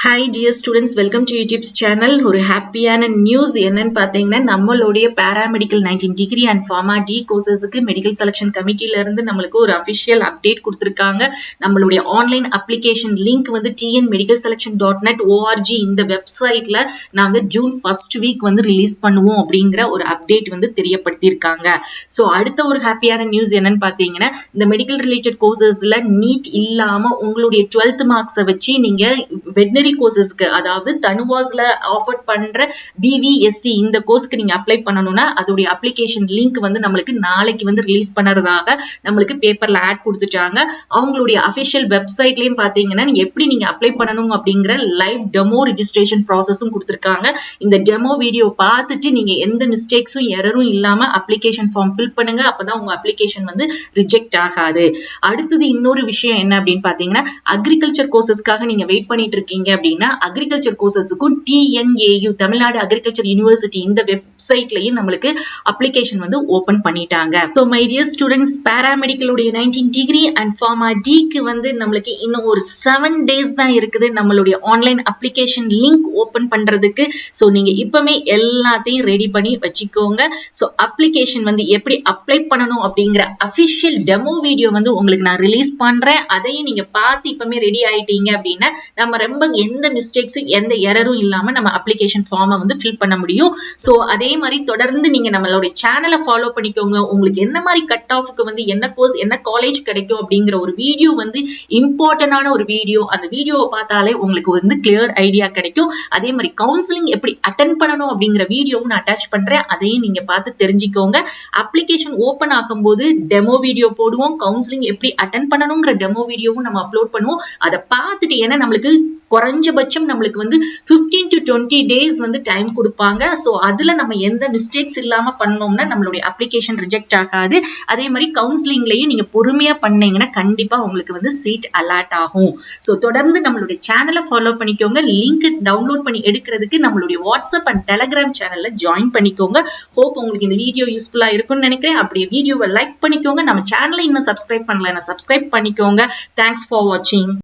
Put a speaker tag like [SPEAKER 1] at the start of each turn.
[SPEAKER 1] Hi dear students, welcome to YouTube's channel. ஒரு ஹாப்பியான news என்னன்னு பார்த்தீங்கன்னா நம்மளுடைய paramedical 19 degree and pharma D courses-க்கு மெடிக்கல் செலக்ஷன் கமிட்டில இருந்து நம்மளுக்கு ஒரு அபிஷியல் அப்டேட் கொடுத்திருக்காங்க. நம்மளுடைய ஆன்லைன் அப்ளிகேஷன் லிங்க் வந்து tnmedicalselection.net org இந்த வெப்சைட்ல நாங்க ஜூன் ஃபர்ஸ்ட் வீக் வந்து ரிலீஸ் பண்ணுவோம் அப்படிங்கிற ஒரு அப்டேட் வந்து தெரியப்படுத்தியிருக்காங்க. ஸோ அடுத்த ஒரு ஹாப்பியான நியூஸ் என்னன்னு பார்த்தீங்கன்னா இந்த மெடிக்கல் ரிலேட்டட் கோர்சஸ்ல நீட் இல்லாம உங்களுடைய 12th மார்க்ஸை வச்சு நீங்க வெட்னரி கோர்சஸ்க்கு அதாவது தனுவாஸ்ல ஆஃபர் பண்ற பிவிஎஸ்சி இந்த கோர்ஸ்க்கு நீங்க அப்ளை பண்ணணும்னா அதோட அப்ளிகேஷன் லிங்க் வந்து நம்மளுக்கு நாளைக்கு வந்து ரிலீஸ் பண்ணறதாக நம்மளுக்கு பேப்பர்ல ஆட் கொடுத்துட்டாங்க. அவங்களுடைய அபிஷியல் வெப்சைட்லயும் பாத்தீங்கன்னா எப்படி நீங்க அப்ளை பண்ணணும் அப்படிங்கிற லைவ் டெமோ ரெஜிஸ்ட்ரேஷன் ப்ராசஸும் கொடுத்திருக்காங்க. இந்த டெமோ வீடியோ பார்த்துட்டு நீங்க எந்த மிஸ்டேக்ஸும் எரரும் இல்லாம அப்ளிகேஷன் ஃபார்ம் ஃபில் பண்ணுங்க. அப்பதான் உங்க அப்ளிகேஷன் வந்து ரிஜெக்ட் ஆகாது. அடுத்தது இன்னொரு விஷயம் என்ன அப்படின்னு பாத்தீங்கன்னா அக்ரிகல்ச்சர் கோர்சஸ்க்காக நீங்க வெயிட் பண்ணிட்டு இருக்கீங்க அப்படின்னா அக்ரிகல்ச்சர் கோர்சஸ்க்கும் TNAU தமிழ்நாடு அக்ரிகல்ச்சர் யூனிவர்சிட்டி இந்த வெப்சைட்லயும் நம்மளுக்கு அப்ளிகேஷன் வந்து ஓபன் பண்ணிட்டாங்க. சோ மை டியர் ஸ்டூடெண்ட்ஸ், பாராமெடிக்கலுடைய 19 டிகிரி அண்ட் ஃபார்மா டிக்கு வந்து நம்மளுக்கு இன்னும் ஒரு 7 days தான் இருக்குது நம்மளுடைய ஆன்லைன் அப்ளிகேஷன் லிங்க் ஓபன் பண்றதுக்கு. சோ நீங்க இப்பமே எல்லாத்தையும் ரெடி பண்ணி வச்சுக்கோங்க. சோ அப்ளிகேஷன் வந்து எப்படி அப்ளை பண்ணணும் அப்படிங்கிற அபிஷியல் டெமோ வீடியோ வந்து உங்களுக்கு நான் ரிலீஸ் பண்றேன். அதையும் நீங்க பார்த்து இப்பமே ரெடி ஆயிட்டீங்க அப்படின்னா நம்ம ரொம்ப எந்த மிஸ்டேக்ஸும் எந்த எரரும் இல்லாம நம்ம அப்ளிகேஷன் ஃபார்மை வந்து ஃபில் பண்ண முடியும். சோ அதே மாதிரி தொடர்ந்து நீங்க நம்மளுடைய சேனலை ஃபாலோ பண்ணிக்கோங்க. உங்களுக்கு என்ன மாதிரி கட் ஆஃப்க்கு வந்து என்ன கோர்ஸ் என்ன காலேஜ் கிடைக்கும் அப்படிங்கிற ஒரு வீடியோ வந்து இம்பார்ட்டன்டான ஒரு வீடியோ. அந்த வீடியோவை பார்த்தாலே உங்களுக்கு வந்து கிளியர் ஐடியா கிடைக்கும். அதே மாதிரி கவுன்சிலிங் எப்படி அட்டென்ட் பண்ணணும் அப்படிங்கிற வீடியோவும் நான் அட்டாச் பண்றேன். அதையும் நீங்க பார்த்து தெரிஞ்சுக்கோங்க. அப்ளிகேஷன் ஓபன் ஆகும்போது டெமோ வீடியோ போடுவோம். கவுன்சிலிங் எப்படி அட்டென்ட் பண்ணணுங்கிற டெமோ வீடியோவும் நம்ம அப்லோட் பண்ணுவோம். அதை பார்த்துட்டு ஏன்னா நம்மளுக்கு குறைஞ்சபட்சம் நம்மளுக்கு வந்து 15 to 20 days வந்து டைம் கொடுப்பாங்க. சோ அதுல நம்ம எந்த மிஸ்டேக்ஸ் இல்லாம பண்ணோம்னா நம்மளுடைய அப்ளிகேஷன் ரிஜெக்ட் ஆகாது. அதே மாதிரி கவுன்சிலிங்லயும் நீங்க பொறுமையா பண்ணீங்கன்னா கண்டிப்பா உங்களுக்கு வந்து சீட் அலாட் ஆகும். சோ தொடர்ந்து நம்மளுடைய சேனலை ஃபாலோ பண்ணிக்கோங்க. லிங்க் டவுன்லோட் பண்ணி எடுக்கிறதுக்கு நம்மளுடைய வாட்ஸ்அப் அண்ட் டெலிகிராம் சேனல்ல ஜாயின் பண்ணிக்கோங்க. ஹோப் உங்களுக்கு இந்த வீடியோ யூஸ்ஃபுல்லா இருக்கும்னு நினைக்கிறேன். அப்படியே வீடியோவை லைக் பண்ணிக்கோங்க. நம்ம சேனலை இன்னும் சப்ஸ்கிரைப் பண்ணலன்னா சப்ஸ்கிரைப் பண்ணிக்கோங்க. தேங்க்ஸ் ஃபார் வாட்சிங்.